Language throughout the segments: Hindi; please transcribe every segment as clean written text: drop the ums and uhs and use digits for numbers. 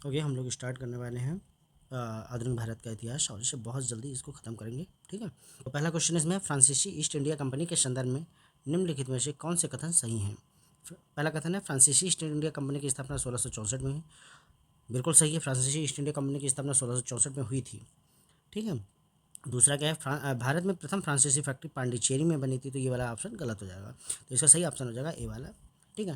ओके, हम लोग स्टार्ट करने वाले हैं आधुनिक भारत का इतिहास और इसे बहुत जल्दी इसको ख़त्म करेंगे। ठीक है, तो पहला क्वेश्चन इसमें, फ्रांसीसी ईस्ट इंडिया कंपनी के संदर्भ में निम्नलिखित में से कौन से कथन सही हैं। पहला कथन है, फ्रांसीसी ईस्ट इंडिया कंपनी की स्थापना 1664 में हुई। बिल्कुल सही है, फ्रांसीसी ईस्ट इंडिया कंपनी की स्थापना 1664 में हुई थी। ठीक है। दूसरा क्या है, भारत में प्रथम फ्रांसीसी फैक्ट्री पांडिचेरी में बनी थी, तो ये वाला ऑप्शन गलत हो जाएगा। तो इसका सही ऑप्शन हो जाएगा ए वाला। ठीक है।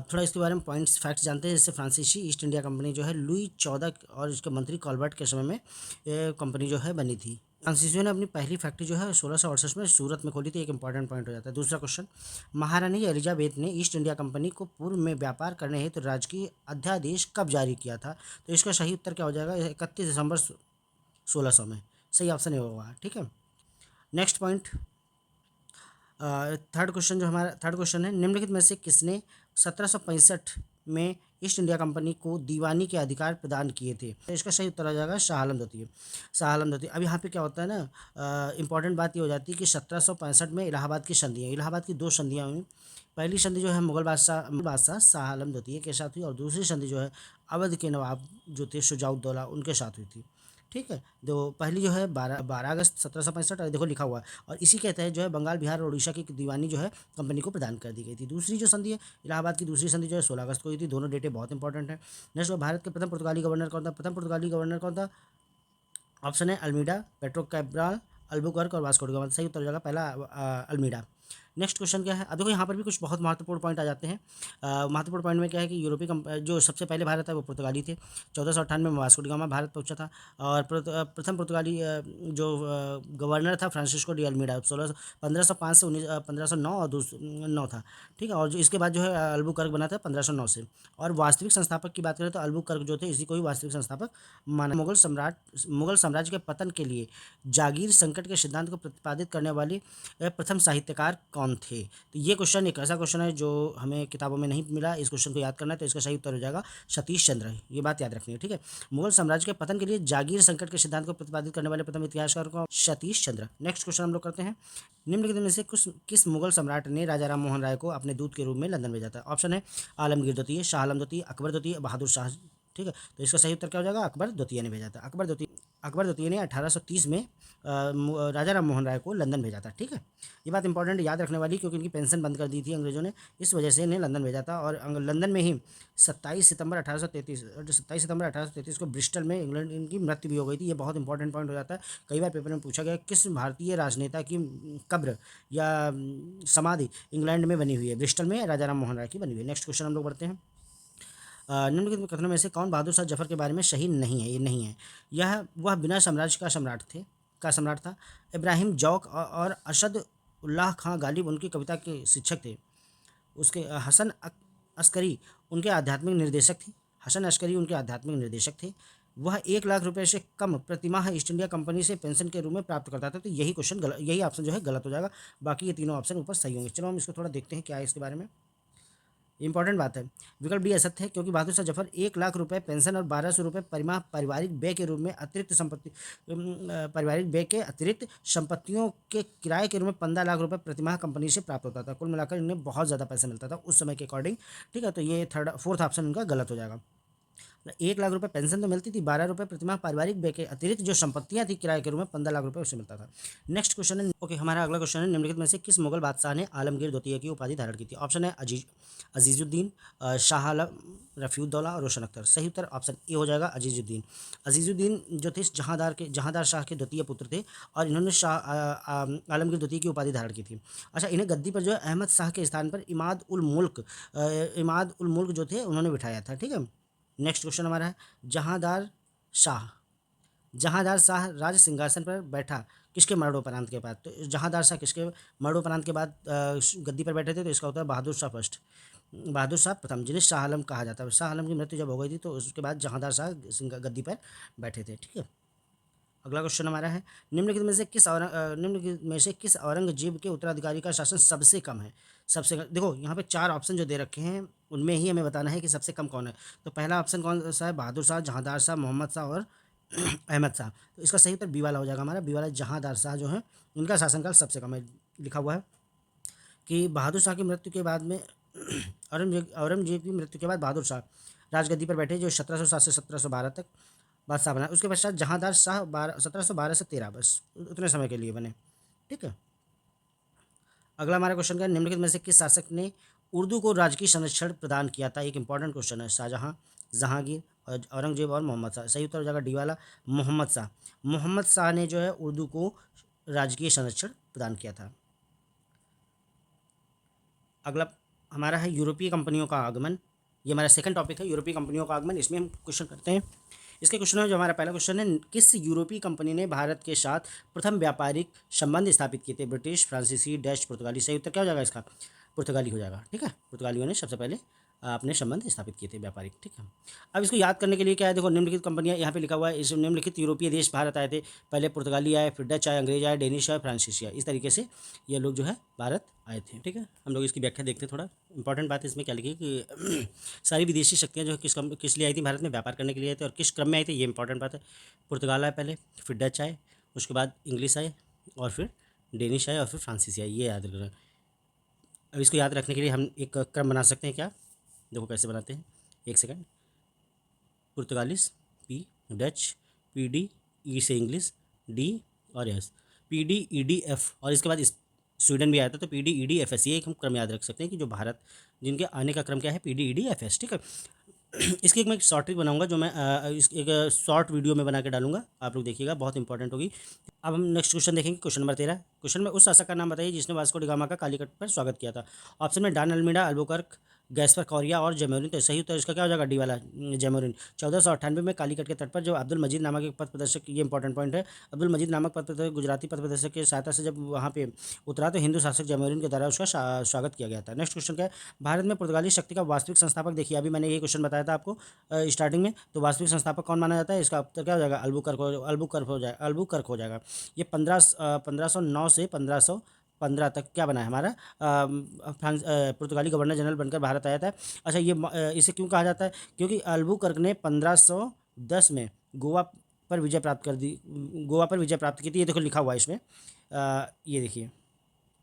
थोड़ा इसके बारे में पॉइंट्स फैक्ट्स जानते हैं। जैसे फ्रांसीसी ईस्ट इंडिया कंपनी जो है लुई 14 और इसके मंत्री कॉलबर्ट के समय में ये कंपनी जो है बनी थी। फ्रांसीसियों ने अपनी पहली फैक्ट्री जो है 1668 में सूरत में खोली थी। एक इंपॉर्टेंट पॉइंट हो जाता है। दूसरा क्वेश्चन, महारानी एलिजाबेथ ने ईस्ट इंडिया कंपनी को पूर्व में व्यापार करने हेतु राजकीय अध्यादेश कब जारी किया था। तो इसका सही उत्तर क्या हो जाएगा, 31 दिसंबर 1600 में। सही ऑप्शन ये होगा। ठीक है। नेक्स्ट पॉइंट, थर्ड क्वेश्चन जो हमारा थर्ड क्वेश्चन है, निम्नलिखित में से किसने 1765 में ईस्ट इंडिया कंपनी को दीवानी के अधिकार प्रदान किए थे। तो इसका सही उत्तर आ जाएगा शाह आलम द्वितीय। शाह आलम द्वितीय। अब यहाँ पे क्या होता है ना, इंपॉर्टेंट बात ये हो जाती है कि 1765 में इलाहाबाद की संधि है। इलाहाबाद की दो संधियाँ हुई। पहली संधि जो है मुगल बादशाह शाह आलम द्वितीय के साथ हुई और दूसरी संधि जो है अवध के नवाब जो थे शुजाउद्दौला उनके साथ हुई थी। ठीक है। तो पहली जो है 12 अगस्त 1765, और देखो लिखा हुआ है, और इसी के तहत जो है बंगाल, बिहार और उड़ीसा की दीवानी जो है कंपनी को प्रदान कर दी गई थी। दूसरी जो संधि है, इलाहाबाद की दूसरी संधि जो है 16 अगस्त को हुई थी। दोनों डेटें बहुत इंपॉर्टेंट है। नेक्स्ट, भारत के प्रथम पुर्तगाली गवर्नर कौन था। प्रथम पुर्तगाली गवर्नर कौन था। ऑप्शन है अल्मीडा, पेट्रो कैब्राल, अल्बुकर्क और वास्को डी गामा। सही उत्तर हो जाएगा पहला अल्मीडा। नेक्स्ट क्वेश्चन क्या है, अब देखो यहाँ पर भी कुछ बहुत महत्वपूर्ण पॉइंट आ जाते हैं। महत्वपूर्ण पॉइंट में क्या है कि यूरोपीय जो सबसे पहले भारत है वो पुर्तगाली थे। 1498 में वास्को डी गामा भारत पहुंचा था। और प्रथम पुर्तगाली जो गवर्नर था फ्रांसिस्को डी अल्मीडा, 1505 से 1509 और 9 था। ठीक है। और जो इसके बाद जो है अल्बुकर्क बना था 1509 से। और वास्तविक संस्थापक की बात करें तो अल्बुकर्क जो थे इसी को ही वास्तविक संस्थापक माना। मुगल साम्राज्य के पतन के लिए जागीर संकट के सिद्धांत को प्रतिपादित करने वाली प्रथम साहित्यकार कौन थे। तो ये क्वेश्चन एक ऐसा क्वेश्चन है जो हमें किताबों में नहीं मिला। इस क्वेश्चन को याद करना है, तो इसका सही उत्तर हो जाएगा सतीश चंद्र। ये बात याद रखनी है। ठीक है। मुगल साम्राज्य के पतन के लिए जागीर संकट के सिद्धांत को प्रतिपादित करने वाले प्रथम इतिहासकार कौन, सतीश चंद्र। नेक्स्ट क्वेश्चन हम लोग करते हैं, निम्नलिखित में से किस मुगल सम्राट ने राजा राम मोहन राय को अपने दूत के रूप में लंदन भेजा था। ऑप्शन है आलमगीर द्वितीय, शाह आलम द्वितीय, अकबर द्वितीय, बहादुर शाह। ठीक है। तो इसका सही उत्तर क्या हो जाएगा, अकबर द्वितीय ने भेजा था। अकबर द्वितीय ने 1830 में राजा राम मोहन राय को लंदन भेजा था। ठीक है। ये बात इंपॉर्टेंट याद रखने वाली, क्योंकि इनकी पेंशन बंद कर दी थी अंग्रेजों ने, इस वजह से इन्हें लंदन भेजा था। और लंदन में ही 27 सितंबर 1833 को ब्रिस्टल में इंग्लैंड इनकी मृत्यु भी हो गई थी। ये बहुत इंपॉर्टेंट पॉइंट हो जाता है। कई बार पेपर में पूछा गया किस भारतीय राजनेता की कब्र या समाधि इंग्लैंड में बनी हुई है। ब्रिस्टल में राजा राम मोहन राय की बनी हुई है। नेक्स्ट क्वेश्चन हम लोग बढ़ते हैं, निम्नलिखित कथनों में से कौन बहादुर शाह जफर के बारे में सही नहीं है। ये नहीं है, यह वह बिना साम्राज्य का सम्राट था। इब्राहिम जौक और असद उल्लाह खां गालिब उनकी कविता के शिक्षक थे। उसके अस्करी उनके आध्यात्मिक निर्देशक थे। हसन अस्करी उनके आध्यात्मिक निर्देशक थे। वह 1 लाख रुपए से कम प्रतिमाह ईस्ट इंडिया कंपनी से पेंशन के रूप में प्राप्त करता था। तो यही क्वेश्चन गलत, यही ऑप्शन जो है गलत हो जाएगा। बाकी ये तीनों ऑप्शन ऊपर सही होंगे। चलो हम इसको थोड़ा देखते हैं क्या है इसके बारे में। इंपॉर्टेंट बात है, विकल्प डी असत्य है, क्योंकि बहादुर शाह जफर 1 लाख रुपए पेंशन और 1200 रुपये परिमाह पारिवारिक व्यय के रूप में पारिवारिक व्यय के अतिरिक्त संपत्तियों के किराए के रूप में 15 लाख रुपए प्रतिमाह कंपनी से प्राप्त होता था। कुल मिलाकर इन्हें बहुत ज़्यादा पैसा मिलता था उस समय के अकॉर्डिंग। ठीक है। तो ये फोर्थ ऑप्शन इनका गलत हो जाएगा। 1 लाख रुपए पेंशन तो मिलती थी, 12 रुपये प्रतिमाह पारिवारिक व्यय के अतिरिक्त जो संपत्तियां थी किराए के रूप में 15 लाख रुपए उससे मिलता था। नेक्स्ट क्वेश्चन है, ओके, हमारा अगला क्वेश्चन है, निम्नलिखित में से किस मुगल बादशाह ने आलमगीर द्वितीय की उपाधि धारण की थी। ऑप्शन है अजीजुद्दीन, शाह आलम, रफ़ीउद्दौला और रोशन अख्तर। सही उत्तर ऑप्शन ए हो जाएगा अजीजुद्दीन। अजीजुद्दीन जो थे जहांदार शाह के द्वितीय पुत्र थे, और इन्होंने आलमगीर द्वितीय की उपाधि धारण की थी। अच्छा, इन्हें गद्दी पर जो है अहमद शाह के स्थान पर इमाद उल मुल्क जो थे उन्होंने बिठाया था। ठीक है। नेक्स्ट क्वेश्चन हमारा है, जहांदार शाह जहांदार शाह राज सिंहासन पर बैठा किसके मरणोपरांत के बाद। तो जहांदार शाह किसके मरणोपरांत के बाद गद्दी पर बैठे थे। तो इसका होता है बहादुर शाह फर्स्ट, बहादुर शाह प्रथम, जिन्हें शाह आलम कहा जाता है। शाह आलम की मृत्यु जब हो गई थी तो उसके बाद जहांदार शाह गद्दी पर बैठे थे। ठीक है। अगला क्वेश्चन हमारा है, निम्नलिखित में से किस औरंगजेब के उत्तराधिकारी का शासन सबसे कम है। देखो यहाँ पे 4 ऑप्शन जो दे रखे हैं उनमें ही हमें बताना है कि सबसे कम कौन है। तो पहला ऑप्शन कौन सा है, बहादुर शाह, जहांदार शाह, मोहम्मद शाह और अहमद शाह। तो इसका सही उत्तर बी वाला हो जाएगा हमारा। बी वाला जहांदार शाह जो है उनका शासनकाल सबसे कम है। लिखा हुआ है कि बहादुर शाह की मृत्यु के बाद में औरंगजेब की मृत्यु के बाद बहादुर शाह राजगद्दी पर बैठे, जो 1707 से 1712 तक बादशाह बना। उसके पश्चात जहांदार शाह 1712 से 13, बस उतने समय के लिए बने। ठीक है। अगला हमारा क्वेश्चन क्या है, निम्नलिखित में से किस शासक ने उर्दू को राजकीय संरक्षण प्रदान किया था? एक इंपॉर्टेंट क्वेश्चन है। शाहजहां, जहांगीर, औरंगजेब और मोहम्मद शाह। सही उत्तर हो जाएगा डी वाला, मोहम्मद शाह। मोहम्मद शाह ने जो है उर्दू को राजकीय संरक्षण प्रदान किया था। अगला हमारा है यूरोपीय कंपनियों का आगमन। ये हमारा सेकंड टॉपिक है, यूरोपीय कंपनियों का आगमन। इसमें हम क्वेश्चन करते हैं। इसके क्वेश्चन में जो हमारा पहला क्वेश्चन है, किस यूरोपीय कंपनी ने भारत के साथ प्रथम व्यापारिक संबंध स्थापित किए थे? ब्रिटिश, फ्रांसीसी, डच, पुर्तगाली। सही उत्तर क्या हो जाएगा इसका? पुर्तगाली हो जाएगा। ठीक है, पुर्तगालियों ने सबसे पहले अपने संबंध स्थापित किए थे व्यापारिक। ठीक है। अब इसको याद करने के लिए क्या है, देखो निम्नलिखित कंपनियां यहाँ पे लिखा हुआ है। इस निम्नलिखित यूरोपीय देश भारत आए थे। पहले पुर्तगाली आए, फिर डच आए, अंग्रेज आए, डेनिश आए, फ्रांसीसी आए। इस तरीके से ये लोग जो है भारत आए थे। ठीक है, हम लोग इसकी व्याख्या देखते हैं। थोड़ा इंपॉर्टेंट बात है इसमें क्या लिखी कि सारी विदेशी शक्तियाँ जो है किस लिए आई थी भारत में? व्यापार करने के लिए आए थे। और किस क्रम में आए थे, ये इंपॉर्टेंट बात है। पुर्तगाल आए पहले, फिर डच आए, उसके बाद इंग्लिश आए, और फिर डेनिश आए, और फिर फ्रांसीसी आए। ये याद रखना। अब इसको याद रखने के लिए हम एक क्रम बना सकते हैं। क्या? देखो कैसे बनाते हैं, एक सेकंड। पुर्तगालिस P, Dutch P D, E से इंग्लिश डी, और S P D E D F, और इसके बाद स्वीडन भी आया था तो P D E D F S. ये एक हम क्रम याद रख सकते हैं कि जो भारत जिनके आने का क्रम क्या है, P D E D F S. ठीक है। इसकी एक मैं शॉर्ट ट्रिक बनाऊंगा जो मैं एक शॉर्ट वीडियो में बना के डालूंगा, आप लोग देखिएगा, बहुत इंपॉर्टेंट होगी। अब हम नेक्स्ट क्वेश्चन देखेंगे, क्वेश्चन नंबर 13। क्वेश्चन में उस शासक का नाम बताइए जिसने वास्को डी गामा का कालीकट पर स्वागत किया था। ऑप्शन में डान अल्मीडा, अल्बुकर्क, गैस्पर कौरिया और जैमोरिन। तो सही उत्तर इसका क्या हो जाएगा? डी वाला, जैमोरिन। 1498 में कालीकट के तट पर जो अब्दुल मजीद नामक एक पथ प्रदर्शक, ये इंपॉर्टेंट पॉइंट है, अब्दुल मजीद नामक पथ प्रदर्शक गुजराती पथ प्रदर्शक की सहायता से जब वहाँ पे उतरा तो हिंदू शासक जैमोरिन के द्वारा उसका स्वागत किया गया था। नेक्स्ट क्वेश्चन क्या है, भारत में पुर्तगाली शक्ति का वास्तविक संस्थापक? देखिए अभी मैंने ये क्वेश्चन बताया था आपको स्टार्टिंग में, तो वास्तविक संस्थापक कौन माना जाता है? इसका उत्तर क्या हो जाएगा? अल्बुकर्क हो जाएगा। ये 1509 से 1515 तक क्या बना है हमारा पुर्तगाली गवर्नर जनरल बनकर भारत आया था। अच्छा, ये इसे क्यों कहा जाता है? क्योंकि अल्बुकर्क ने 1510 में गोवा पर विजय प्राप्त कर दी, गोवा पर विजय प्राप्त की थी। ये देखो लिखा हुआ है इसमें, ये देखिए,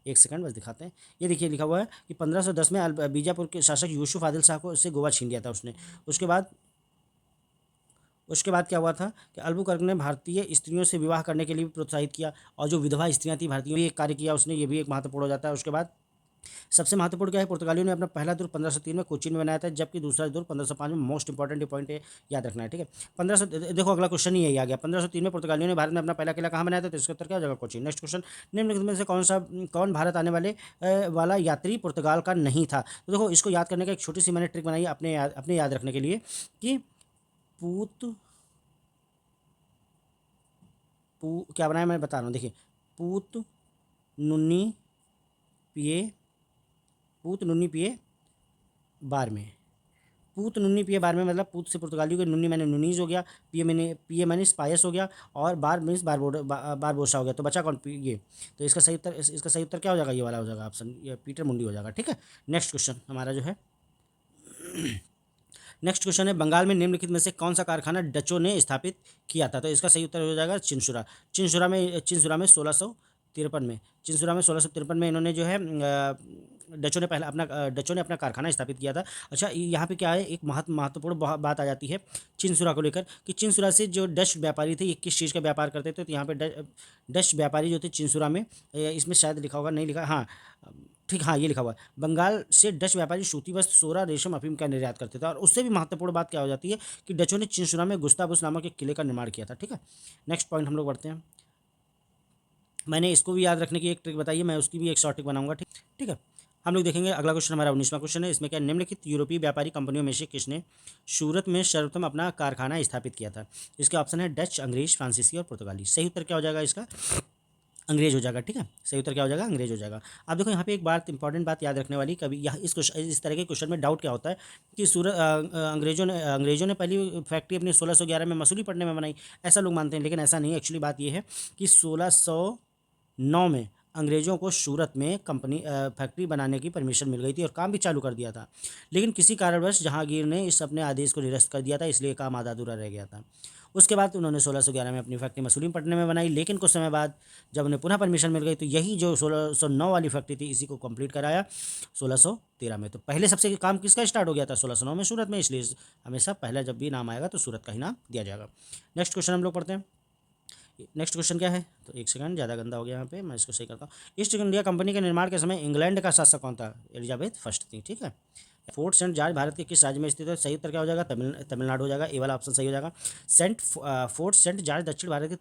एक सेकंड बस दिखाते हैं। ये देखिए लिखा हुआ है कि 1510 में बीजापुर के शासक यूसुफ आदिल शाह को से गोवा छीन लिया था उसने। उसके बाद क्या हुआ था कि अल्बुकर्क ने भारतीय स्त्रियों से विवाह करने के लिए भी प्रोत्साहित किया, और जो विधवा स्त्रियां थी भारतीयों, ये एक कार्य किया उसने, ये भी एक महत्वपूर्ण हो जाता है। उसके बाद सबसे महत्वपूर्ण क्या है, पुर्तगालियों ने अपना पहला दुर्ग 1503 में कोचीन में बनाया था, जबकि दूसरा दुर्ग 1505 में। मोस्ट इंपॉर्टेंट पॉइंट है, याद रखना है। ठीक है, 1500, देखो अगला क्वेश्चन ही यही आ गया। 1503 में पुर्तगालियों ने भारत में अपना पहला किला कहाँ बनाया था? तो इसका उत्तर क्या हो जाएगा? कोचीन। नेक्स्ट क्वेश्चन, निम्नलिखित में से कौन भारत आने वाला यात्री पुर्तगाल का नहीं था? तो देखो इसको याद करने का एक छोटी सी मैंने ट्रिक बनाई अपने याद रखने के लिए कि पूत क्या बनाया मैं बता रहा हूँ। देखिए, पूत नुन्नी पिए, पूत नुन्नी पिए बार में। पूत नुन्नी पिए बार में मतलब पूत से पुर्तगाली को, नुन्नी मैंने नुनीज हो गया, पिए मैंने स्पायस हो गया, और बार मीन्स बारबोसा हो गया। तो बचा कौन? ये। तो इसका सही उत्तर क्या हो जाएगा? ये वाला हो जाएगा ऑप्शन, ये पीटर मुंडी हो जाएगा। ठीक है। नेक्स्ट क्वेश्चन हमारा जो है नेक्स्ट क्वेश्चन है, बंगाल में निम्नलिखित में से कौन सा कारखाना डचों ने स्थापित किया था? तो इसका सही उत्तर हो जाएगा चिंसुरा। चिंसुरा में 1653 में, चिंसुरा में 1653 में इन्होंने जो है डचों ने अपना कारखाना स्थापित किया था। अच्छा, यहाँ पे क्या है, एक महत्वपूर्ण बात आ जाती है चिंसुरा को लेकर कि चिंसुरा से जो डच व्यापारी थे, ये किस चीज़ का व्यापार करते थे? तो यहाँ पे डच व्यापारी जो थे चिंसुरा में, इसमें शायद लिखा होगा, नहीं लिखा, हाँ ठीक, हाँ ये लिखा हुआ है, बंगाल से डच व्यापारी सूती वस्त्र, सोरा, रेशम, अफीम का निर्यात करते थे। और उससे भी महत्वपूर्ण बात क्या हो जाती है कि डचों ने चिंसुरा में गुस्ताबुस नामक एक किले का निर्माण किया था। ठीक है। नेक्स्ट पॉइंट हम लोग बढ़ते हैं। मैंने इसको भी याद रखने की एक ट्रिक बताई है, मैं उसकी भी एक शॉर्ट ट्रिक बनाऊंगा। ठीक ठीक है। हम लोग देखेंगे अगला क्वेश्चन, हमारा 19वां क्वेश्चन है। इसमें क्या, निम्नलिखित यूरोपीय व्यापारी कंपनियों में से किसने सूरत में सर्वप्रथम अपना कारखाना स्थापित किया था? इसके ऑप्शन है डच, अंग्रेज, फ्रांसीसी और पुर्तगाली। सही उत्तर क्या हो जाएगा इसका? अंग्रेज हो जाएगा। ठीक है, सही उत्तर क्या हो जाएगा? अंग्रेज हो जाएगा। अब देखो यहाँ पे एक बात इंपॉर्टेंट बात याद रखने वाली, कभी यह इस तरह के क्वेश्चन में डाउट क्या होता है कि अंग्रेजों ने पहली फैक्ट्री अपनी 1611 में मसूरी पट्टन में बनाई, ऐसा लोग मानते हैं, लेकिन ऐसा नहीं है। एक्चुअली बात यह है कि 1609 में अंग्रेज़ों को सूरत में कंपनी फैक्ट्री बनाने की परमिशन मिल गई थी और काम भी चालू कर दिया था। लेकिन किसी कारणवश जहांगीर ने इस अपने आदेश को निरस्त कर दिया था, इसलिए काम आधा अधूरा रह गया था। उसके बाद उन्होंने 1611 में अपनी फैक्ट्री मसूलीपट्टनम में बनाई, लेकिन कुछ समय बाद जब उन्हें पुनः परमिशन मिल गई तो यही जो 1609 वाली फैक्ट्री थी इसी को कंप्लीट कराया 1613 में। तो पहले सबसे काम किसका स्टार्ट हो गया था 1609 में सूरत में, इसलिए हमेशा पहला जब भी नाम आएगा तो सूरत का ही नाम दिया जाएगा। नेक्स्ट क्वेश्चन हम लोग पढ़ते हैं। नेक्स्ट क्वेश्चन क्या है, तो एक सेकंड, ज़्यादा गंदा हो गया यहाँ पे, मैं इसको सही करता हूँ। ईस्ट इंडिया कंपनी के निर्माण के समय इंग्लैंड का शासक कौन था? एलिजाबेथ फर्स्ट थी, ठीक है। फोर्ट सेंट जॉर्ज भारत के किस राज्य में स्थित है? सही उत्तर क्या हो जाएगा? तमिलनाडु हो जाएगा, ए वाला ऑप्शन सही हो जाएगा। फोर्ट सेंट जॉर्ज दक्षिण भारत के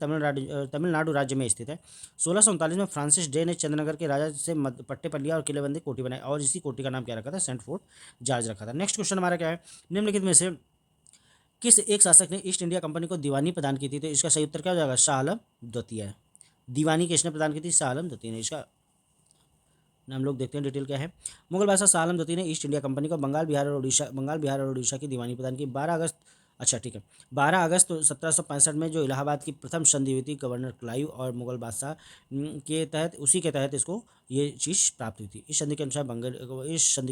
तमिलनाडु राज्य में स्थित है। 1639 में फ्रांसिस डे ने चंद्रनगर के राजा से पट्टे पर लिया और किलेबंदी कोठी बनाई और इसी कोठी का नाम क्या रखा था? सेंट फोर्ट जॉर्ज रखा था। नेक्स्ट क्वेश्चन हमारा क्या है, निम्नलिखित में से किस एक शासक ने ईस्ट इंडिया कंपनी को दीवानी प्रदान की थी? तो इसका सही उत्तर क्या हो जाएगा? शाह आलम द्वितीय। दीवानी किसने प्रदान की थी? शाह आलम द्वितीय ने। इसका हम लोग देखते हैं डिटेल क्या है। मुगल बादशाह शाह आलम द्वितीय ने ईस्ट इंडिया कंपनी को बंगाल बिहार और उड़ीसा की दीवानी प्रदान की 12 अगस्त, अच्छा ठीक है, 12 अगस्त 1765 में जो इलाहाबाद की प्रथम संधि हुई थी गवर्नर क्लाइव और मुगल बादशाह के तहत, उसी के तहत इसको ये चीज़ प्राप्त हुई थी। इस संधि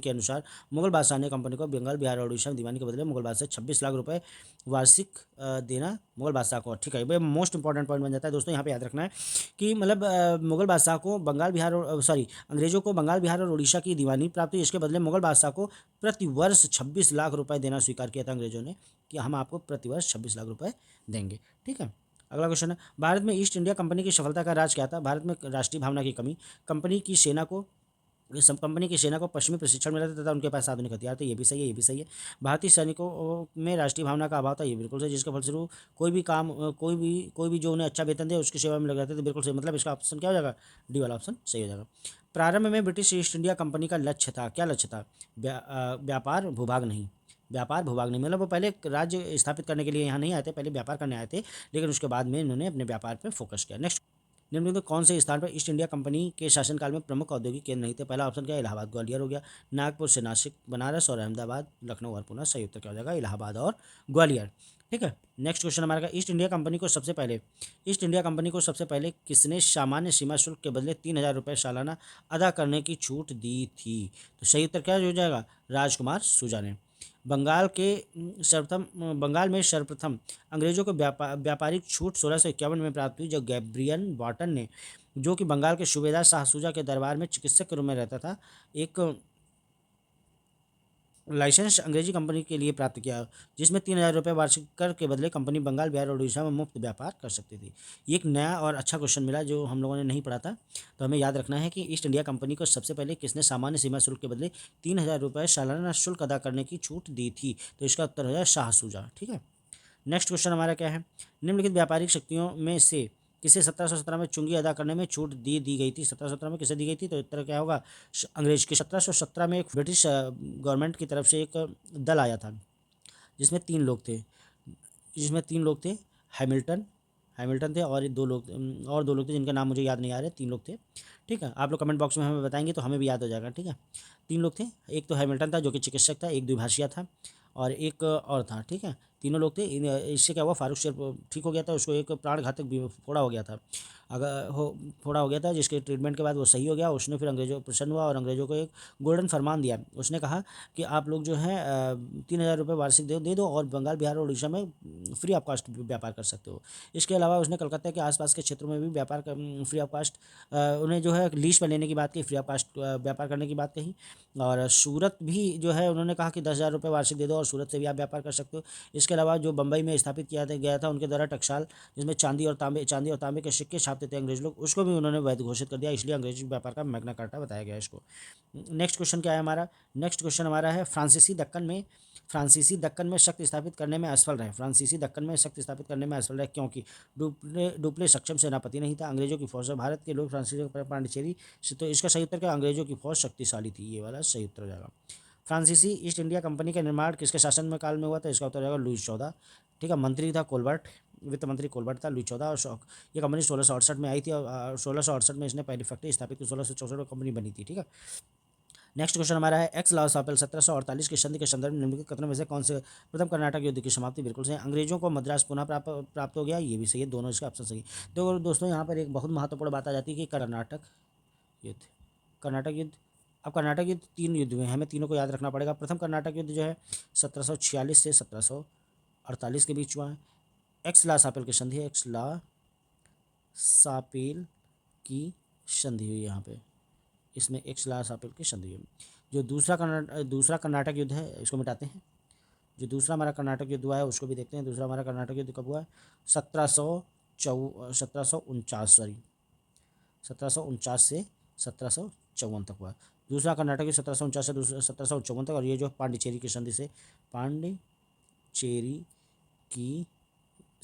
के अनुसार मुगल बादशाह ने कंपनी को बंगाल बिहार और उड़ीसा में दीवानी के बदले मुगल बादशाह 26 लाख रुपए वार्षिक देना मुगल बादशाह को, ठीक है। ये मोस्ट इंपॉर्टेंट पॉइंट बन जाता है दोस्तों, यहाँ पे याद रखना है कि मतलब मुगल बादशाह को बंगाल बिहार और अंग्रेजों को बंगाल बिहार और उड़ीसा की दीवानी प्राप्त हुई। इसके बदले मुगल बादशाह को प्रति वर्ष 26 लाख रुपए देना स्वीकार किया था अंग्रेजों ने, कि हम आपको प्रति वर्ष 26 लाख रुपए देंगे, ठीक है। अगला क्वेश्चन है, भारत में ईस्ट इंडिया कंपनी की सफलता का राज क्या था? भारत में राष्ट्रीय भावना की कमी, कंपनी की सेना को पश्चिमी प्रशिक्षण मिला था तथा उनके पास आधुनिक हथियार थे, ये भी सही है, ये भी सही है। भारतीय सैनिकों में राष्ट्रीय भावना का अभाव था, ये बिल्कुल सही, जिसके फलस्वरूप कोई भी जो उन्हें अच्छा वेतन दे उसकी सेवा में लग जाते थे, बिल्कुल सही। मतलब इसका ऑप्शन क्या हो जाएगा? डी वाला ऑप्शन सही हो जाएगा। प्रारंभ में ब्रिटिश ईस्ट इंडिया कंपनी का लक्ष्य था, क्या लक्ष्य था? व्यापार भूभाग नहीं, व्यापार भूभाग नहीं, मतलब वो पहले राज्य स्थापित करने के लिए यहाँ नहीं आए थे, पहले व्यापार करने आए थे, लेकिन उसके बाद में इन्होंने अपने व्यापार पर फोकस किया। नेक्स्ट, निम्नलिखित में कौन से स्थान पर ईस्ट इंडिया कंपनी के शासनकाल में प्रमुख औद्योगिक केंद्र नहीं थे? पहला ऑप्शन क्या है? इलाहाबाद ग्वालियर हो गया, नागपुर से नासिक, बनारस और अहमदाबाद, लखनऊ और पुणे। सही उत्तर क्या हो जाएगा? इलाहाबाद और ग्वालियर, ठीक है। नेक्स्ट क्वेश्चन हमारा का, ईस्ट इंडिया कंपनी को सबसे पहले किसने सामान्य सीमा शुल्क के बदले 3,000 रुपये सालाना अदा करने की छूट दी थी? तो सही उत्तर क्या हो जाएगा? राजकुमार सुजा ने। बंगाल में सर्वप्रथम अंग्रेजों को व्यापारिक छूट 1651 में प्राप्त हुई, जब गैब्रियन बॉटन ने, जो कि बंगाल के सूबेदार शाह सूजा के दरबार में चिकित्सक के रूप में रहता था, एक लाइसेंस अंग्रेजी कंपनी के लिए प्राप्त किया, जिसमें 3,000 रुपये वार्षिक कर के बदले कंपनी बंगाल बिहार और उड़ीसा में मुफ्त व्यापार कर सकती थी। ये एक नया और अच्छा क्वेश्चन मिला जो हम लोगों ने नहीं पढ़ा था, तो हमें याद रखना है कि ईस्ट इंडिया कंपनी को सबसे पहले किसने सामान्य सीमा शुल्क के बदले 3,000 रुपये सालाना शुल्क अदा करने की छूट दी थी? तो इसका उत्तर हो जाए शाह सूजा, ठीक है। नेक्स्ट क्वेश्चन हमारा क्या है, निम्नलिखित व्यापारिक शक्तियों में से किसे 1717 में चुंगी अदा करने में छूट दी गई थी? 1717 में किसे दी गई थी? तो उत्तर क्या होगा? अंग्रेज के। 1717 में एक ब्रिटिश गवर्नमेंट की तरफ से एक दल आया था, जिसमें तीन लोग थे, हैमिल्टन हैमिल्टन थे, और दो लोग थे जिनका नाम मुझे याद नहीं आ रहे, 3 लोग थे, ठीक है। आप लोग कमेंट बॉक्स में हमें बताएंगे तो हमें भी याद हो जाएगा, ठीक है। 3 लोग थे, एक तो हैमिल्टन था जो कि चिकित्सक था, एक द्विभाषिया था और एक और था, ठीक है। तीनों लोग थे। इससे क्या हुआ, फारूक शेर ठीक हो गया था, उसको एक प्राण घातक फोड़ा हो गया था, फोड़ा हो गया था, जिसके ट्रीटमेंट के बाद वो सही हो गया। उसने फिर अंग्रेजों प्रसन्न हुआ और अंग्रेजों को एक गोल्डन फरमान दिया। उसने कहा कि आप लोग जो है 3,000 रुपये वार्षिक दे दो और बंगाल बिहार और उड़ीसा में फ्री ऑफ कास्ट व्यापार कर सकते हो। इसके अलावा उसने कलकत्ता के आसपास के क्षेत्रों में भी व्यापार फ्री ऑफ कास्ट उन्हें जो है लीज पर लेने की बात कही, फ्री ऑफ कास्ट व्यापार करने की बात कही। और सूरत भी जो है उन्होंने कहा कि 10,000 रुपये वार्षिक दे दो और सूरत से भी आप व्यापार कर सकते हो। इसके अलावा जो बम्बई में स्थापित किया गया था उनके द्वारा टकसाल, जिसमें चांदी और तांबे के सिक्के छापते थे अंग्रेज लोग, उसको भी उन्होंने वैध घोषित कर दिया, इसलिए अंग्रेजी व्यापार का मैग्ना कार्टा बताया गया इसको। नेक्स्ट क्वेश्चन क्या है हमारा? नेक्स्ट क्वेश्चन हमारा है, फ्रांसीसी दक्कन में शक्ति स्थापित करने में असफल रहे, क्योंकि डुप्ले सक्षम सेनापति नहीं था। अंग्रेजों की फौज, भारत के लोग फ्रांसीसी पांडिचेरी, तो इसका सही उत्तर क्या? अंग्रेजों की फौज शक्तिशाली थी, ये वाला सही उत्तर हो जाएगा। फ्रांसीसी ईस्ट इंडिया कंपनी का निर्माण किसके शासन में काल में हुआ था? इसका उत्तर जाएगा लुई 14, ठीक है। मंत्री था कोलबर्ट, वित्त मंत्री कोलबर्ट था, लुई 14। और ये कंपनी 1668 में आई थी और 1668 में इसने पहली फैक्ट्री स्थापित की, 1664 में कंपनी बनी थी, ठीक है। नेक्स्ट क्वेश्चन हमारा है, एक्स लॉस ऑफ 1748 की संधि के संदर्भ में निम्नलिखित कथनों में से कौन से प्रथम कर्नाटक युद्ध की समाप्ति? बिल्कुल सही, अंग्रेजों को मद्रास पुनः प्राप्त हो गया, ये भी सही है, दोनों इसका ऑप्शन सही। तो दोस्तों यहाँ पर एक बहुत महत्वपूर्ण बात आ जाती है कि कर्नाटक युद्ध, कर्नाटक युद्ध। अब कर्नाटक युद्ध 3 युद्ध हुए हैं, हमें तीनों को याद रखना पड़ेगा। प्रथम कर्नाटक युद्ध जो है 1746 से 1748 के बीच हुआ है। एक्स-ला सापेल की संधि है, एक्स-ला सापेल की संधि हुई यहाँ पे, इसमें एक्स-ला सापेल की संधि हुई। जो दूसरा कर्नाटक युद्ध है इसको मिटाते हैं। जो दूसरा हमारा कर्नाटक युद्ध हुआ है उसको भी देखते हैं। दूसरा हमारा कर्नाटक युद्ध कब हुआ है? 1749 सॉरी 1749 से 1754 तक हुआ। दूसरा कर्नाटक युद्ध 1749 से 1754 तक, और ये जो पांडिचेरी की संधि से पांडिचेरी की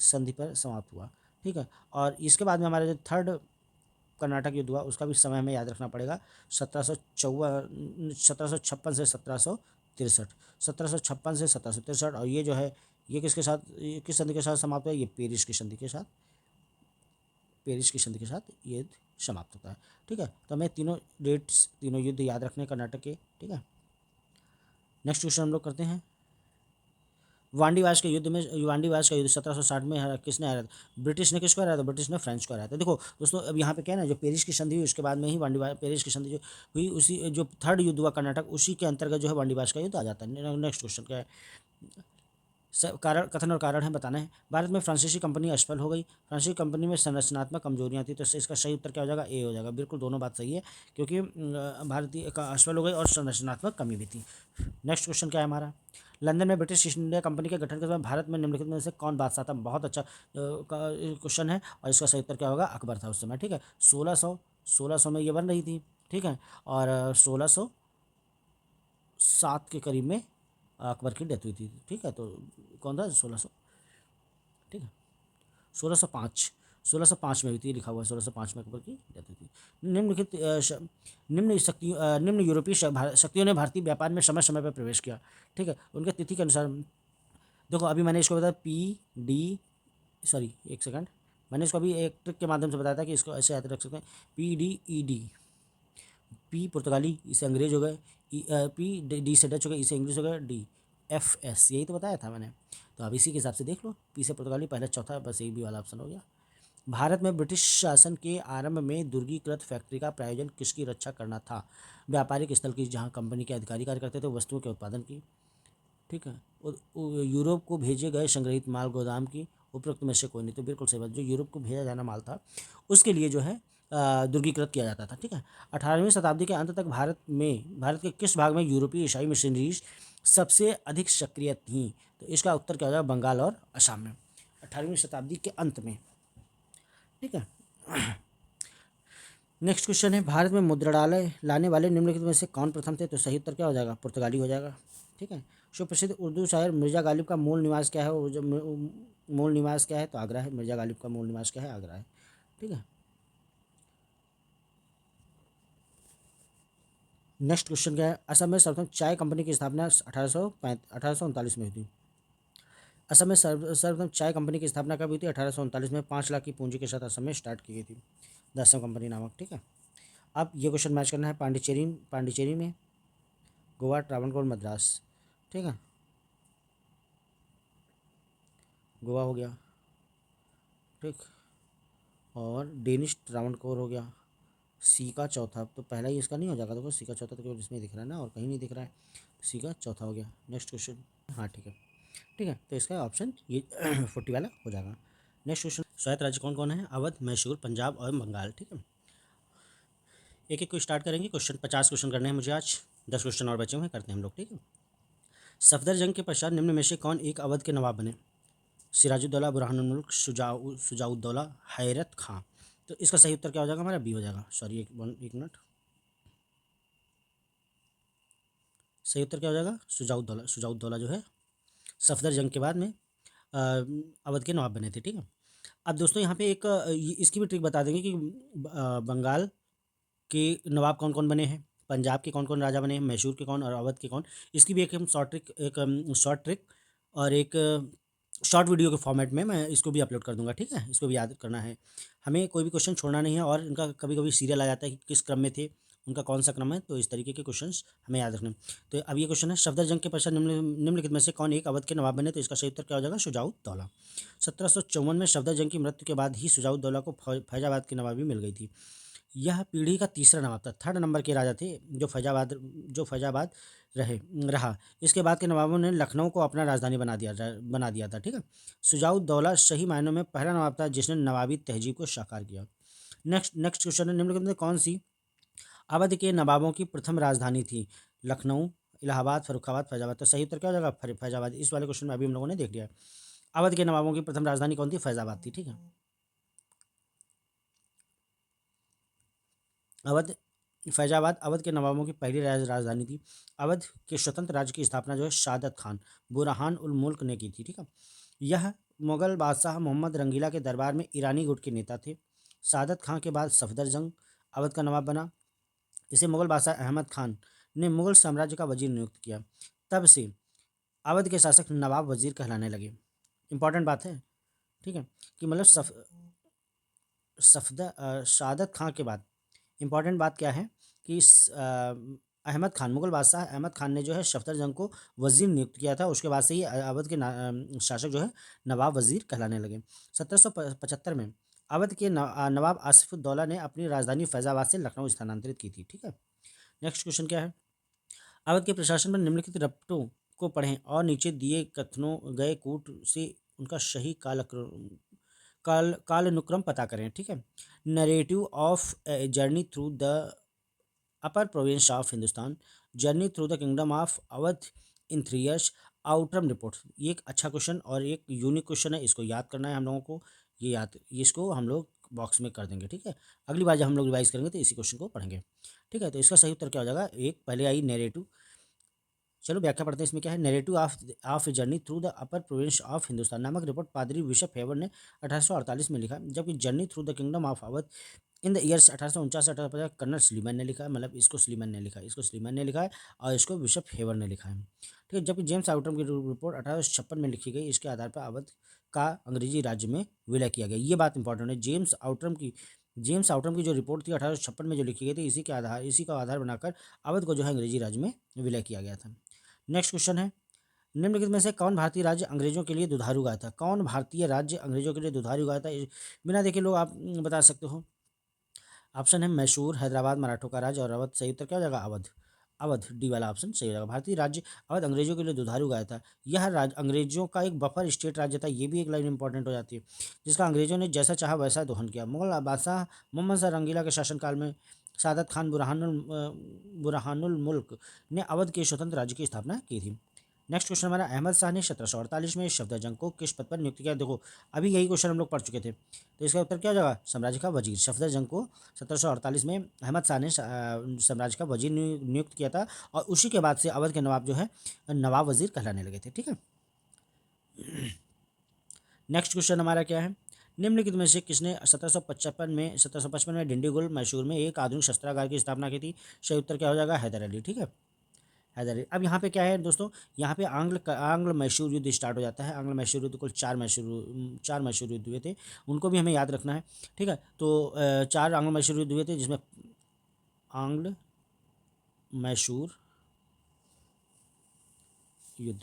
संधि पर समाप्त हुआ। ठीक है, और इसके बाद में हमारा जो थर्ड कर्नाटक युद्ध हुआ उसका भी समय हमें याद रखना पड़ेगा। 1756 से 1763, 1756 से 1763, और ये जो है ये किसके साथ, ये किस संधि के साथ समाप्त हुआ? ये पेरिस की संधि के साथ, पेरिस की संधि के साथ ये युद्ध समाप्त होता है। ठीक है, तो हमें तीनों डेट्स, तीनों युद्ध याद रखने कर्नाटक के। ठीक है, नेक्स्ट क्वेश्चन हम लोग करते हैं। वांडीवास के युद्ध में, वांडीवास का युद्ध 1760 में किसने हराया था? ब्रिटिश ने किसको हराया था? ब्रिटिश ने फ्रेंच को हराया था। देखो दोस्तों, अब यहाँ पे क्या है ना, जो पेरिस की संधि हुई उसके बाद में ही वांडीवास, पेरिस की संधि जो हुई उसी, जो थर्ड युद्ध हुआ कर्नाटक, उसी के अंतर्गत जो है वांडीवास का युद्ध आ जाता है। नेक्स्ट क्वेश्चन क्या है? कारण, कथन और कारण है बताना है। भारत में फ्रांसीसी कंपनी असफल हो गई। फ्रांसीसी कंपनी में संरचनात्मक कमजोरियां थी, तो इसका सही उत्तर क्या हो जाएगा? ए हो जाएगा। बिल्कुल दोनों बात सही है, क्योंकि भारतीय का असफल हो गई और संरचनात्मक कमी भी थी। नेक्स्ट क्वेश्चन क्या है हमारा? लंदन में ब्रिटिश ईस्ट इंडिया कंपनी के गठन के समय भारत में निम्नलिखित में से कौन बादशाह था? बहुत अच्छा क्वेश्चन है, और इसका सही उत्तर क्या होगा? अकबर था उस समय। ठीक है, 1600 में ये बन रही थी। ठीक है, और 1607 के करीब में अकबर की डेथ हुई थी। ठीक है, तो कौन था? 1600, ठीक है, 1605 में हुई थी, लिखा हुआ है 1605 में अकबर की डेथ हुई थी। निम्नलिखित निम्न यूरोपीय शक्तियों ने भारतीय व्यापार में समय समय पर प्रवेश किया। ठीक है, उनके तिथि के अनुसार देखो, अभी मैंने इसको बताया पी डी, सॉरी एक सेकंड, मैंने इसको अभी एक ट्रिक के माध्यम से बताया था कि इसको ऐसे याद रख सकते हैं, PDED। पी पुर्तगाली, इसे अंग्रेज हो गए, पी डी से डच हो गए, इसे इंग्लिश हो गए, DFS, यही तो बताया था मैंने। तो अब इसी के हिसाब से देख लो, पी से पुर्तगाली पहले, चौथा बस एक भी वाला ऑप्शन हो गया। भारत में ब्रिटिश शासन के आरंभ में दुर्गीकृत फैक्ट्री का प्रायोजन किसकी रक्षा करना था? व्यापारिक स्थल की, जहां कंपनी के अधिकारी कार्य करते थे, वस्तुओं के उत्पादन की। ठीक है, यूरोप को भेजे गए संग्रहित माल गोदाम की। उपरोक्त में से कोई नहीं, तो बिल्कुल सही बात, जो यूरोप को भेजा जाना माल था उसके लिए जो है दुर्गीकृत किया जाता था। ठीक है, 18वीं शताब्दी के अंत तक भारत के किस भाग में यूरोपीय ईसाई मिशनरीज सबसे अधिक सक्रिय थीं? तो इसका उत्तर क्या हो जाएगा? बंगाल और असम में, 18वीं शताब्दी के अंत में। ठीक है, नेक्स्ट क्वेश्चन है, भारत में मुद्रणालय लाने वाले निम्नलिखित में से कौन प्रथम थे? तो सही उत्तर क्या हो जाएगा? पुर्तगाली हो जाएगा। ठीक है, सुप्रसिद्ध उर्दू शायर मिर्ज़ा गालिब का मूल निवास क्या है? और जो मूल निवास क्या है? तो आगरा है। मिर्ज़ा गालिब का मूल निवास क्या है? आगरा है। ठीक है, नेक्स्ट क्वेश्चन क्या है? असम में सर्वप्रथम चाय कंपनी की स्थापना 1839 में हुई थी। असम में सर्वप्रथम चाय कंपनी की स्थापना कब हुई थी? 1839 में। 5 लाख की पूंजी के साथ असम में स्टार्ट की गई थी द असम कंपनी नामक। ठीक है, अब ये क्वेश्चन मैच करना है पांडिचेरी में, गोवा, ट्रावणकोर, मद्रास। ठीक है, गोवा हो गया, ठीक, और डेनिश ट्रावणकोर हो गया। सी का चौथा, तो पहला ही इसका नहीं हो जाएगा? देखो सी का चौथा तो केवल इसमें दिख रहा है ना, और कहीं नहीं दिख रहा है। सी का चौथा हो गया। नेक्स्ट क्वेश्चन, हाँ ठीक है, ठीक है, तो इसका ऑप्शन ये 40 वाला हो जाएगा। नेक्स्ट क्वेश्चन, स्वायत्त राज्य कौन कौन है? अवध, मैसूर, पंजाब और बंगाल। ठीक है, एक एक को स्टार्ट करेंगे। क्वेश्चन 50 क्वेश्चन करने हैं मुझे आज, 10 क्वेश्चन और बचे हुए हैं, करते हैं हम लोग। ठीक है, सफदर जंग के पश्चात निम्न में से कौन एक अवध के नवाब बने? सिराजुद्दौला, बुरहानुल मुल्क, शुजाउद्दौला, हैरत खां। तो इसका सही उत्तर क्या हो जाएगा? हमारा बी हो जाएगा। सॉरी, एक मिनट, सही उत्तर क्या हो जाएगा? शुजाउद्दौला जो है सफदर जंग के बाद में अवध के नवाब बने थे। ठीक है, अब दोस्तों यहाँ पे एक इसकी भी ट्रिक बता देंगे कि बंगाल के नवाब कौन कौन बने हैं, पंजाब के कौन कौन राजा बने हैं, मैसूर के कौन और अवध के कौन। इसकी भी एक हम शॉर्ट ट्रिक और एक शॉर्ट वीडियो के फॉर्मेट में मैं इसको भी अपलोड कर दूंगा। ठीक है, इसको भी याद करना है, हमें कोई भी क्वेश्चन छोड़ना नहीं है, और इनका कभी कभी सीरियल आ जाता है कि किस क्रम में थे, उनका कौन सा क्रम है, तो इस तरीके के क्वेश्चंस हमें याद रखना है। तो अब ये क्वेश्चन है, सफदर जंग के पश्चात निम्नलिखित में से कौन एक अवध के नवाब बने? तो इसका सही उत्तर क्या हो जाएगा? शुजाउद्दौला। 1754 में सफदर जंग की मृत्यु के बाद ही शुजाउद्दौला को फैजाबाद की नवाबी मिल गई थी। यह पीढ़ी का तीसरा नवाब था, थर्ड नंबर के राजा थे जो फैजाबाद रहा। इसके बाद के नवाबों ने लखनऊ को अपना राजधानी बना दिया था। ठीक है। शुजाउद्दौला सही मायनों में पहला नवाब था जिसने नवाबी तहजीब को साकार किया। नेक्स्ट नेक्स्ट क्वेश्चन है, निम्नलिखित में कौन सी अवध के नवाबों की प्रथम राजधानी थी? लखनऊ, इलाहाबाद, फर्रुखाबाद, फैजाबाद। तो सही उत्तर क्या हो जाएगा? फैजाबाद। इस वाले क्वेश्चन में अभी हम लोगों ने देख लिया। अवध के नवाबों की प्रथम राजधानी कौन थी? फैजाबाद थी। ठीक है। अवध फैजाबाद अवध के नवाबों की पहली राजधानी थी। अवध के स्वतंत्र राज्य की स्थापना जो है शादत खान बुरहान उल मुल्क ने की थी। ठीक है। यह मुगल बादशाह मोहम्मद रंगीला के दरबार में ईरानी गुट के नेता थे। सादत खान के बाद सफदरजंग अवध का नवाब बना। इसे मुगल बादशाह अहमद खान ने मुगल साम्राज्य का वजीर नियुक्त किया। तब से अवध के शासक नवाब वजीर कहलाने लगे। इंपॉर्टेंट बात है। ठीक है, कि मतलब सादत खां के बाद इंपॉर्टेंट बात क्या है कि अहमद खान मुगल बादशाह अहमद खान ने जो है सफदरजंग को वजीर नियुक्त किया था। उसके बाद से ही अवध के शासक जो है नवाब वजीर कहलाने लगे। 1775 में अवध के नवाब आसिफुद्दौला ने अपनी राजधानी फैजाबाद से लखनऊ स्थानांतरित की थी। ठीक है। नेक्स्ट क्वेश्चन क्या है? अवध के प्रशासन में निम्नलिखित रपटों को पढ़ें और नीचे दिए कथनों गए कूट से उनका सही कालानुक्रम पता करें। ठीक है। Narrative of journey through the upper province of Hindustan, journey through the kingdom of Awadh in 3 years, Outram report. ये एक अच्छा क्वेश्चन और एक यूनिक क्वेश्चन है, इसको याद करना है हम लोगों को। इसको हम लोग बॉक्स में कर देंगे। ठीक है। अगली बार जब हम लोग रिवाइज करेंगे तो इसी क्वेश्चन को पढ़ेंगे। ठीक है। तो इसका सही उत्तर क्या हो जाएगा? एक पहले आई नैरेटिव। चलो व्याख्या पढ़ते हैं। इसमें क्या है? Narrative of journey through the upper province of Hindustan नामक रिपोर्ट पादरी बिशप हेवर ने 1848 में लिखा, जबकि journey through the kingdom of Awadh in the years 1849 से 1850 कर्नल स्लीमैन ने लिखा है। मतलब इसको स्लीमैन ने लिखा है, इसको स्लीमैन ने लिखा है और इसको बिशप हेवर ने लिखा है। ठीक है। जबकि जेम्स आउटरम की रिपोर्ट 1856 में लिखी गई। इसके आधार पर अवध का अंग्रेजी राज्य में विलय किया गया। ये बात इंपॉर्टेंट है। जेम्स आउटरम की जो रिपोर्ट थी 1856 में जो लिखी गई थी, इसी का आधार बनाकर अवध को जो है अंग्रेजी राज्य में विलय किया गया था। नेक्स्ट क्वेश्चन है, निम्नलिखित में से कौन भारतीय राज्य अंग्रेजों के लिए दुधारू गाया था? कौन भारतीय राज्य अंग्रेजों के लिए दुधारू गाया था? बिना देखे लोग आप बता सकते हो। ऑप्शन है मैसूर, हैदराबाद मराठों का राज्य और अवध। सही उत्तर क्या हो जाएगा? अवध। अवध डी वाला ऑप्शन सही हो जाएगा। भारतीय राज्य अवध अंग्रेजों के लिए दुधारू गाया था। यह राज्य अंग्रेजों का एक बफर स्टेट राज्य था। ये भी एक लाइन इंपॉर्टेंट हो जाती है, जिसका अंग्रेजों ने जैसा चाहा वैसा दोहन किया। मुगल बादशाह मोहम्मद शाह रंगीला के शासनकाल में सादत खान बुरहानुल मुल्क ने अवध के स्वतंत्र राज्य की स्थापना की थी। नेक्स्ट क्वेश्चन हमारा, अहमद शाह ने 1748 में सफदरजंग को किस पद पर नियुक्त किया? देखो अभी यही क्वेश्चन हम लोग पढ़ चुके थे, तो इसका उत्तर क्या हो जाएगा? साम्राज्य का वजीर। सफदरजंग को 1748 में अहमद शाह ने साम्राज्य का वजीर नियुक्त किया था और उसी के बाद से अवध के नवाब जो है नवाब वजीर कहलाने लगे थे। ठीक है। नेक्स्ट क्वेश्चन हमारा क्या है? निम्नलिखित में से किसने 1755 में डिंडीगुल मैसूर में एक आधुनिक शस्त्रागार की स्थापना की थी? सही उत्तर क्या हो जाएगा? हैदर अली। ठीक है, हैदर अली। अब यहाँ पे क्या है दोस्तों, यहाँ पे आंग्ल मैसूर युद्ध स्टार्ट हो जाता है। आंग्ल मैसूर युद्ध कुल चार मैसूर युद्ध हुए थे, उनको भी हमें याद रखना है। ठीक है। तो 4 आंग्ल मैसूर युद्ध हुए थे, जिसमें आंग्ल मैसूर युद्ध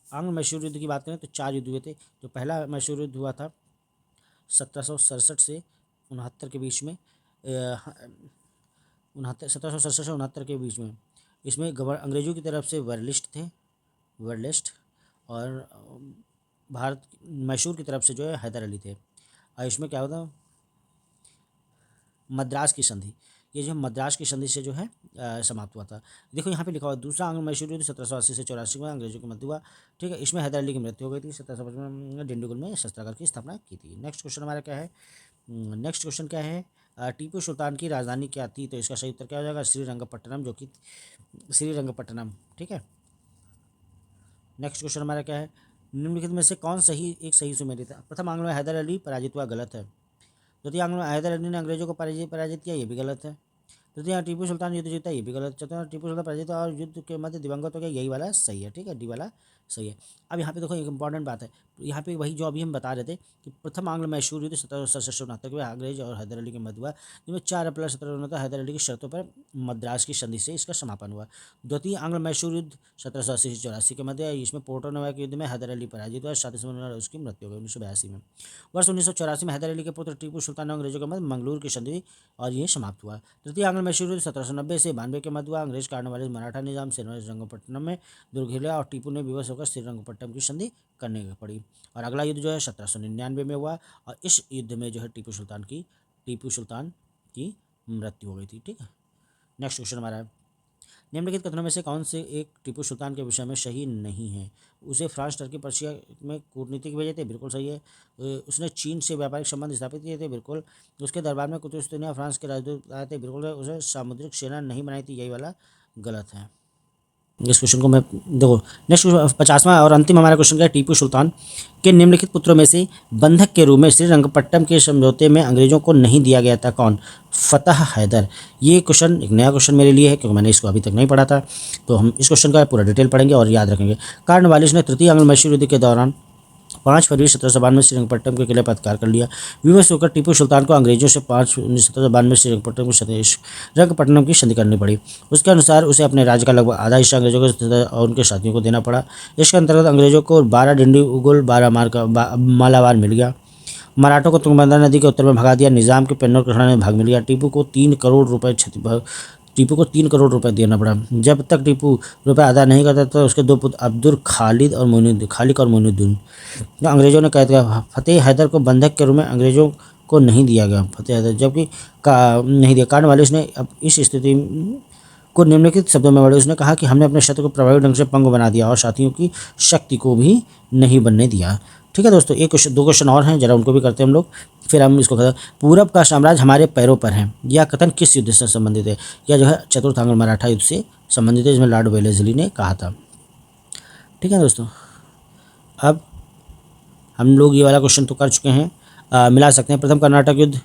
आंग्ल मैसूर युद्ध की बात करें तो 4 युद्ध हुए थे। जो पहला मैसूर युद्ध हुआ था 1767 से 69 के बीच में, 1767 से 69 के बीच में। इसमें अंग्रेजों की तरफ से वर्लिस्ट और भारत मैसूर की तरफ से जो है हैदर अली थे। और इसमें क्या होता, मद्रास की संधि, ये जो मद्रास की संधि से जो है समाप्त हुआ था। देखो यहाँ पे लिखा हुआ दूसरा आंग्ल मैसूर युद्ध 1780 से 84 में अंग्रेजों की मध्य हुआ। ठीक है। इसमें हैदर अली की मृत्यु हो गई थी। 1755 में डिंडीगुल में शस्त्रागार की स्थापना की थी। नेक्स्ट क्वेश्चन हमारा क्या है? नेक्स्ट क्वेश्चन क्या है? टीपू सुल्तान की राजधानी क्या थी? तो इसका सही उत्तर क्या हो जाएगा? श्रीरंगपट्टनम, जो कि श्रीरंगपट्टनम। ठीक है। नेक्स्ट क्वेश्चन हमारा क्या है? निम्नलिखित में से कौन एक सही सुमेलित है? प्रथम आंग्ल में हैदर अली पराजित हुआ, गलत है। द्वितीय आंग्ल में हैदर अली ने अंग्रेजों को पराजित किया, ये भी गलत है। तृतीय टीपू सुल्तान युद्ध जीता, ये भी गलत। चतुर्थ टीपू सुल्तान पराजित और युद्ध के मध्य दिवंगत हो गया, यही वाला सही है, ठीक है, डी वाला सही है। अब यहाँ पे देखो एक इंपॉर्टेंट बात है, यहाँ पे वही जो अभी हम बता रहे थे कि प्रथम आंग्ल मैसूर युद्ध 1769 में अंग्रेज और हैदर अली के मध्य हुआ, जिसमें 4 अप्रैल 1769 हैदर अली की शर्तों पर मद्रास की संधि से इसका समापन हुआ। द्वितीय आंग्ल मैसूर युद्ध 1780 से 84 के मध्य, इसमें पोर्टो नोवा के युद्ध में हैदर अली पराजित हुआ, साथ ही उसकी मृत्यु हो गई 1982 में। वर्ष 1984 में हैदर अली के पुत्र टीपू सुल्तान ने अंग्रेजों के मध्य मंगलूर की संधि और ये समाप्त हुआ। तृतीय आंग्ल मैसूर युद्ध 1790 से 92 के मध्य हुआ, अंग्रेज कार्नवालिस मराठा निजाम श्रीरंगपट्टनम में दुर्ग हिला और टीपू ने विवश होकर श्रीरंगपट्टनम की संधि करने पड़ी। और अगला युद्ध जो है 1799 में हुआ, और इस युद्ध में जो है टीपू सुल्तान की मृत्यु हो गई थी, ठीक है। नेक्स्ट क्वेश्चन हमारा है, निम्नलिखित कथनों में से कौन से एक टीपू सुल्तान के विषय में सही नहीं है? उसे फ्रांस, टर्की, पर्शिया में कूटनीतिक भेजे थे, बिल्कुल सही है। उसने चीन से व्यापारिक संबंध स्थापित किए थे, बिल्कुल। उसके दरबार में कुतुबुद्दीन फ्रांस के राजदूत आए थे, बिल्कुल। उसे सामुद्रिक सेना नहीं बनाई थी, यही वाला गलत है। इस क्वेश्चन को मैं देखो, नेक्स्ट 50वां और अंतिम हमारा क्वेश्चन क्या है, टीपू सुल्तान के निम्नलिखित पुत्रों में से बंधक के रूप में श्रीरंगपट्टनम के समझौते में अंग्रेजों को नहीं दिया गया था, कौन? फतह हैदर। ये क्वेश्चन एक नया क्वेश्चन मेरे लिए है, क्योंकि मैंने इसको अभी तक नहीं पढ़ा था, तो हम इस क्वेश्चन का पूरा डिटेल पढ़ेंगे और याद रखेंगे। कार्नवालिस ने तृतीय आंग्ल मैसूर युद्ध के दौरान 5 फरवरी 1792 में श्रीरंगपट्टनम के किले पर अधिकार कर लिया। विवश होकर टीपू सुल्तान को अंग्रेजों से 5 जून 1792 में श्रीरंगपट्टनम की संधि करनी पड़ी। उसके अनुसार उसे अपने राज्य का लगभग आधा हिस्सा अंग्रेजों को और उनके साथियों को देना पड़ा। इसके अंतर्गत अंग्रेजों को 12 डिंडी उगुल 12 मालाबार मिल गया। मराठों को तुंगभद्रा नदी के उत्तर में भगा दिया। निजाम के पेन्नौर कृष्णा में भाग मिल गया। टीपू को 3 करोड़ रुपए देना पड़ा। जब तक टीपू रुपए अदा नहीं करता तो उसके 2 पुत्र अब्दुल खालिद और मोइनुद्दीन अंग्रेजों ने कैद किया। फतेह हैदर को बंधक के रूप में अंग्रेजों को नहीं दिया गया, फतेह हैदर जबकि नहीं दिया। कार्नवालिस ने अब इस स्थिति को निम्नलिखित शब्दों में वर्णित, उसने कहा कि हमने अपने शत्रु को प्रभावी ढंग से पंगु बना दिया और साथियों की शक्ति को भी नहीं बनने दिया। ठीक है दोस्तों, एक क्वेश्चन 2 क्वेश्चन और हैं, जरा उनको भी करते हैं हम लोग, फिर हम इसको खत्म। पूरब का साम्राज्य हमारे पैरों पर है, यह कथन किस युद्ध से संबंधित है? यह जो है चतुर्थ आंग्ल मराठा युद्ध से संबंधित है, जिसमें लॉर्ड वेलेस्ली ने कहा था। ठीक है दोस्तों, अब हम लोग ये वाला क्वेश्चन तो कर चुके हैं, मिला सकते हैं। प्रथम कर्नाटक युद्ध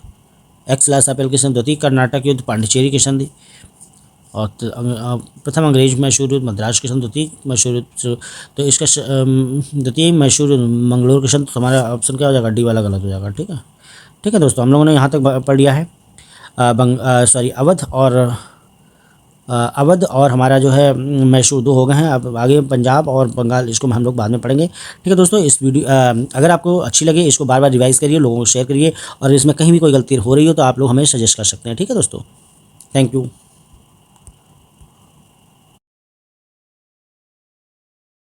एक्स-लासापेल की संधि, द्वितीय कर्नाटक युद्ध पांडिचेरी की संधि, और प्रथम अंग्रेज मैसूर युद्ध मद्रास की संधि, द्वितीय मैसूर युद्ध, तो इसका द्वितीय मैसूर मंगलोर की संधि। हमारा ऑप्शन क्या हो जाएगा? डी वाला गलत हो जाएगा। ठीक है, ठीक है दोस्तों, हम लोगों ने यहाँ तक पढ़ लिया है। अवध और हमारा जो है मैसूर 2 हो गए हैं। अब आगे पंजाब और बंगाल, इसको हम लोग बाद में पढ़ेंगे। ठीक है दोस्तों, इस वीडियो अगर आपको अच्छी लगे, इसको बार बार रिवाइज़ करिए, लोगों को शेयर करिए, और इसमें कहीं भी कोई गलती हो रही हो तो आप लोग हमें सजेस्ट कर सकते हैं। ठीक है दोस्तों, थैंक यू।